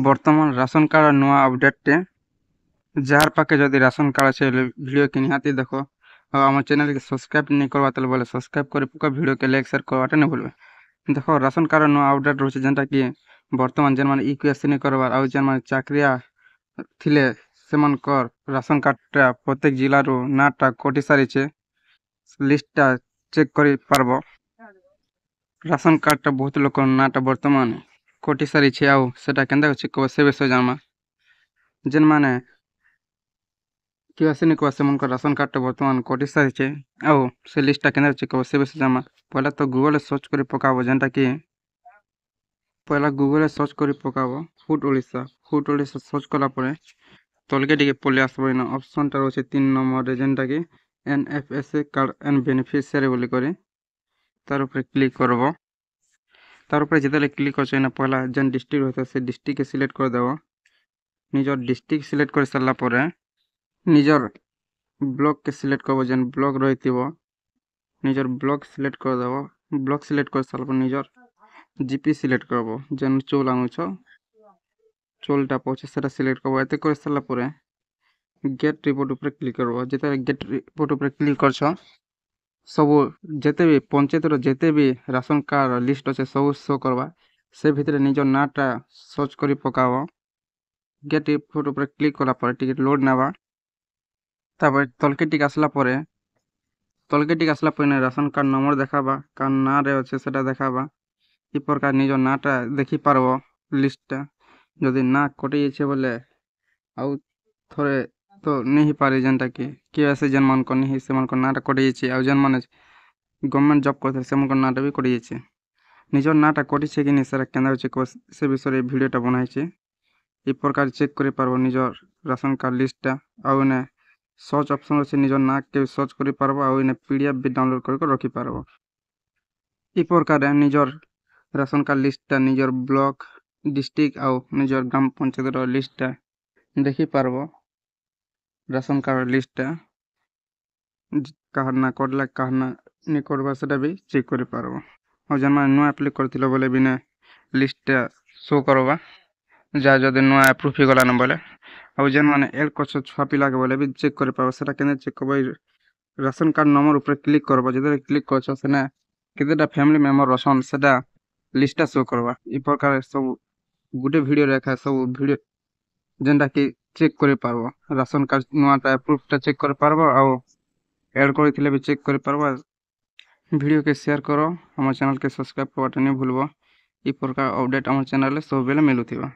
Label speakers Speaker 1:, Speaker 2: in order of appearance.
Speaker 1: ବର୍ତ୍ତମାନ ration card ନୂଆ ଅପଡେଟଟେ ଯାହାର ପାଖେ ଯଦି ରାସନ କାର୍ଡ ଅଛି ଭିଡ଼ିଓ କି ନିହାତି ଦେଖ ଆଉ ଆମ ଚ୍ୟାନେଲ କେ ସବସ୍କ୍ରାଇବ नहीं करवा तले बोले सब्सक्राइब कर पका वीडियो के लाइक शेयर करवाटे नहीं भूलबे देखो राशन कार्ड नूआ अपडेट रोचे जेनटा कि वर्तमान जेन माने ईक्यूएससी नहीं करवार आउ जेन माने चाकरिया थिले सेमनकर राशन कार्डटा प्रत्येक जिल्ला रो नाटा कोटी सारिचे लिस्टटा चेक करि पारबो राशन कार्डटा बहुत लोक नाटा वर्तमान कोटी सारिचे आउ सेटा केंदा चेक करबो से विषय जानमा जेन माने ईक्यूएससी नहीं करवा सेमनकर राशन कार्डटा वर्तमान कोटी सारिचे आउ से लिस्टटा केंदा चेक करबो से विषय जानमा पहला तो गूगल सर्च करि पकाबो जेनटा कि पहला गूगल सर्च करि पकाबो फूड ओडिशा सर्च कला परे तलके टिके पले आसबो इन ऑप्शनटा रोचे 3 नंबर रे जेनटा कि एनएफएसए कार्ड एंड बेनिफिशियरी बोली करे तार ऊपर क्लिक करबो तार ऊपर जेतले क्लिक करछ ना पहला जेन डिस्ट्रिक्ट होता से डिस्ट्रिक्ट के सिलेक्ट कर देबो निजर डिस्ट्रिक्ट सिलेक्ट कर सरला परे निजर ब्लॉक के सिलेक्ट करबो जेन ब्लॉक रहितिबो निजर ब्लॉक सिलेक्ट कर देबो ब्लॉक सिलेक्ट कर सरला पर निजर जीपी सिलेक्ट करबो जेन चोल आनुछ चोलटा पछे सेटा सिलेक्ट करबो एते कर सरला परे गेट रिपोर्ट ऊपर क्लिक करबो जेते गेट रिपोर्ट ऊपर क्लिक करछ सब जेते भी पंचायत रो जेते भी राशन कार्ड लिस्ट अछि सब शो करबा से भितरे निजर नाटा सर्च करि पकाबो गेट रिपोर्ट ऊपर क्लिक कला पर टिकट लोड नेबा तापर तलके टिक आसला परे राशन कार्ड नंबर देखाबा का ना रे अछि सेटा देखाबा ई प्रकार निजर नाटा देखि पारबो लिस्टटा जदि ना कटि छै बोले आउ थोड़े तो नहीं पारे जेनटा कि ऐसे जन मन को नहीं से मन को नाटा कटि छै आउ जन माने गवर्नमेंट जॉब करथे से मन को नाटा भी कटि छै निजर नाटा कटि छै कि नहीं सेरा केंदा चेक से विषय वीडियोटा बनाइ छै ई प्रकार चेक करि पारबो निजर राशन कार्ड लिस्टटा आउ ने सर्च ऑप्शन अछि निजर ना के सर्च करि पारबो आउ ने पीडीएफ भी डाउनलोड करके रखि पारबो ई प्रकार निजर राशन कार्ड लिस्टटा निजर ब्लॉक डिस्ट्रिक्ट आउ निजर ग्राम पंचायत रो लिस्टटा देखि पारबो राशन कार्ड लिस्टटा कहना करला कहना नहीं करबा सेटा भी चेक करि पारबो और जन मान नो अप्लाई करथिलो बोले बिना लिस्टटा शो करबा जा जदि नो अप्रूव ही गला न बोले और जन माने एड करछ छुआ पिला के बोले भी चेक करि पारबो सेटा केने चेक करबो राशन कार्ड नंबर ऊपर क्लिक करबो जेते क्लिक करछ सेना केतेटा फैमिली मेंबर रसन सेटा लिस्टटा शो करबा ई प्रकार सब गुटे वीडियो रेखा सब वीडियो जेंटा कि चेक करि पारबो राशन कार्ड नोटा अप्रूवटा चेक करि पारबो आ ऐड करथिले भी चेक करि पारबो वीडियो के शेयर करो हमर चैनल के सब्सक्राइब करबा नहीं भूलबो ई प्रकार अपडेट हमर चैनल ले सब बेले मिलुथिबा।